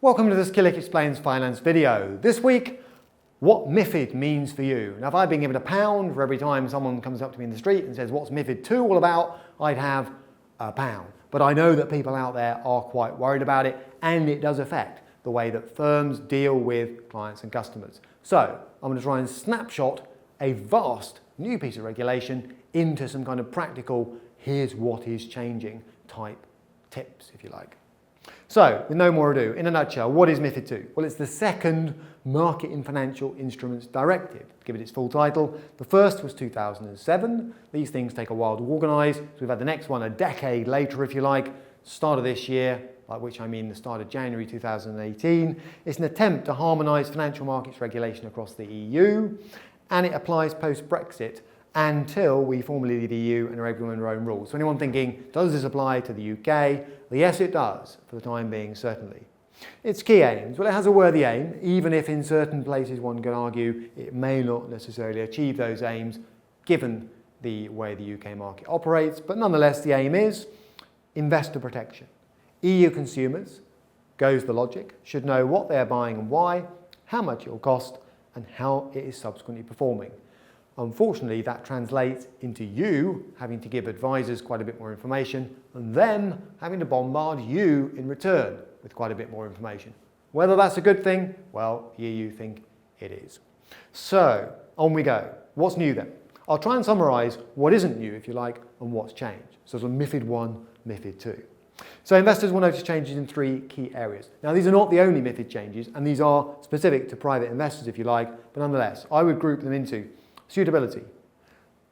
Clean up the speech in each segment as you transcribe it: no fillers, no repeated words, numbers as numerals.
Welcome to this Killik Explains Finance video. This week, what MiFID means for you. Now, if I'd been given £1 for every time someone comes up to me in the street and says, what's MiFID II all about? I'd have £1. But I know that people out there are quite worried about it, and it does affect the way that firms deal with clients and customers. So I'm going to try and snapshot a vast new piece of regulation into some kind of practical, here's what is changing type tips, if you like. So, with no more ado, in a nutshell, what is MiFID II? Well, it's the second Market in Financial Instruments Directive, to give it its full title. The first was 2007. These things take a while to organise, so we've had the next one a decade later, if you like, start of this year, by which I mean the start of January 2018. It's an attempt to harmonise financial markets regulation across the EU, and it applies post-Brexit until we formally leave the EU and are able to implement our own rules. So anyone thinking, does this apply to the UK? Well, yes, it does, for the time being, certainly. Its key aims, well, it has a worthy aim, even if in certain places one can argue it may not necessarily achieve those aims, given the way the UK market operates. But nonetheless, the aim is investor protection. EU consumers, goes the logic, should know what they're buying and why, how much it will cost, and how it is subsequently performing. Unfortunately, that translates into you having to give advisors quite a bit more information and them having to bombard you in return with quite a bit more information. Whether that's a good thing, well, the EU think it is. So, on we go. What's new then? I'll try and summarise what isn't new, if you like, and what's changed. So it's on MiFID I, MiFID II. So investors will notice changes in three key areas. Now, these are not the only MiFID changes, and these are specific to private investors, if you like, but nonetheless, I would group them into suitability,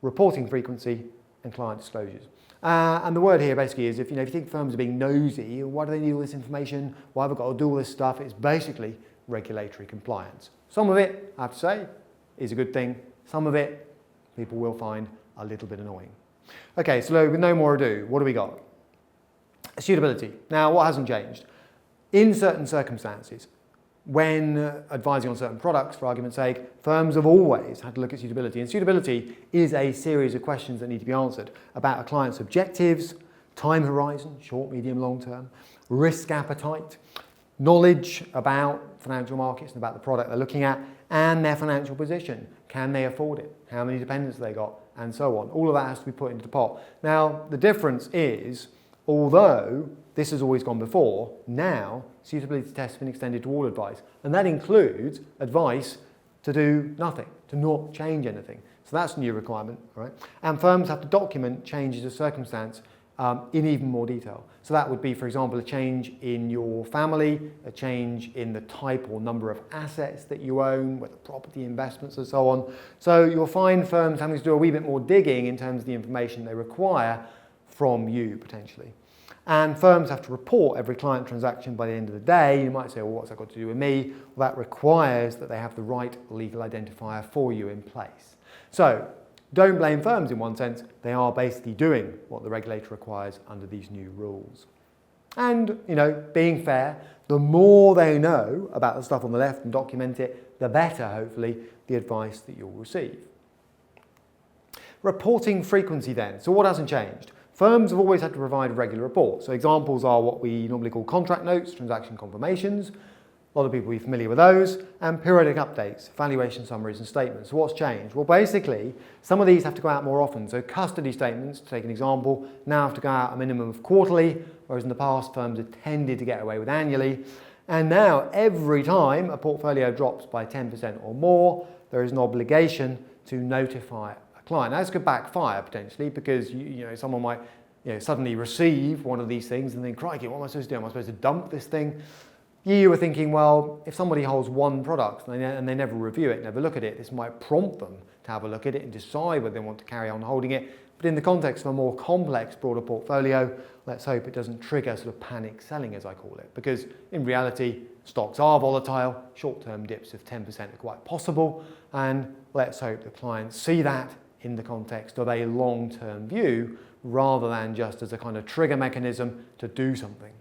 reporting frequency, and client disclosures. And the word here basically is if you think firms are being nosy, why do they need all this information? Why have I got to do all this stuff? It's basically regulatory compliance. Some of it, I have to say, is a good thing. Some of it, people will find a little bit annoying. Okay, so with no more ado, what do we got? Suitability. Now, what hasn't changed? In certain circumstances, when advising on certain products, for argument's sake, firms have always had to look at suitability. And suitability is a series of questions that need to be answered about a client's objectives, time horizon, short, medium, long term, risk appetite, knowledge about financial markets and about the product they're looking at, and their financial position. Can they afford it? How many dependents have they got? And so on. All of that has to be put into the pot. Now, the difference is, although this has always gone before, now suitability tests have been extended to all advice. And that includes advice to do nothing, to not change anything. So that's a new requirement, right? And firms have to document changes of circumstance in even more detail. So that would be, for example, a change in your family, a change in the type or number of assets that you own, whether property, investments, and so on. So you'll find firms having to do a wee bit more digging in terms of the information they require from you, potentially. And firms have to report every client transaction by the end of the day. You might say, well, what's that got to do with me? Well, that requires that they have the right legal identifier for you in place. So don't blame firms in one sense. They are basically doing what the regulator requires under these new rules. And, being fair, the more they know about the stuff on the left and document it, the better, hopefully, the advice that you'll receive. Reporting frequency then. So what hasn't changed? Firms have always had to provide regular reports. So examples are what we normally call contract notes, transaction confirmations. A lot of people will be familiar with those. And periodic updates, valuation summaries and statements. So what's changed? Well, basically, some of these have to go out more often. So custody statements, to take an example, now have to go out a minimum of quarterly, whereas in the past, firms have tended to get away with annually. And now, every time a portfolio drops by 10% or more, there is an obligation to notify client. Now, this could backfire potentially because someone might suddenly receive one of these things and think, crikey, what am I supposed to do? Am I supposed to dump this thing? You were thinking, well, if somebody holds one product and they never review it, never look at it, this might prompt them to have a look at it and decide whether they want to carry on holding it. But in the context of a more complex, broader portfolio, let's hope it doesn't trigger sort of panic selling, as I call it, because in reality, stocks are volatile, short-term dips of 10% are quite possible, and let's hope the clients see that in the context of a long-term view rather than just as a kind of trigger mechanism to do something.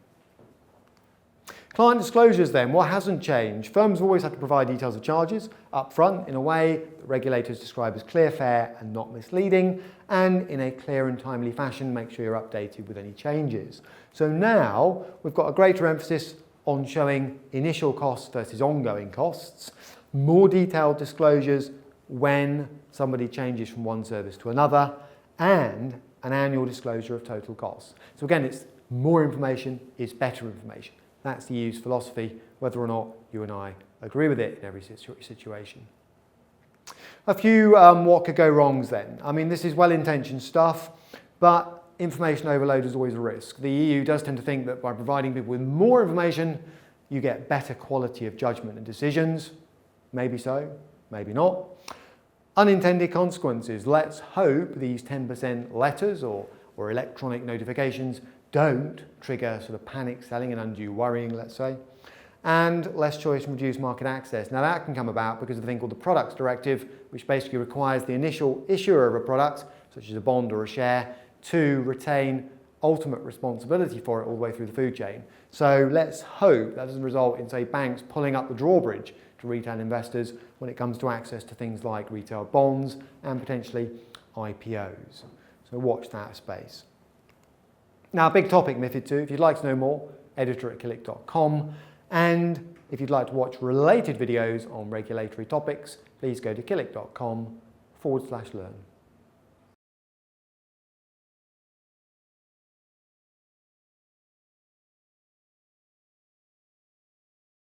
Client disclosures then, what hasn't changed? Firms have always had to provide details of charges up front in a way that regulators describe as clear, fair and not misleading, and in a clear and timely fashion make sure you're updated with any changes. So now we've got a greater emphasis on showing initial costs versus ongoing costs, more detailed disclosures when somebody changes from one service to another, and an annual disclosure of total costs. So again, it's more information is better information. That's the use philosophy, whether or not you and I agree with it in every situation. A few what could go wrongs then. I mean, this is well-intentioned stuff, but information overload is always a risk. The EU does tend to think that by providing people with more information, you get better quality of judgment and decisions. Maybe so, maybe not. Unintended consequences. Let's hope these 10% letters or electronic notifications don't trigger sort of panic selling and undue worrying, let's say. And less choice and reduced market access. Now that can come about because of the thing called the Products Directive, which basically requires the initial issuer of a product, such as a bond or a share, to retain ultimate responsibility for it all the way through the food chain. So let's hope that doesn't result in, say, banks pulling up the drawbridge to retail investors when it comes to access to things like retail bonds and potentially IPOs. So watch that space. Now, big topic, MiFID II. If you'd like to know more, editor@killik.com. And if you'd like to watch related videos on regulatory topics, please go to killik.com/learn.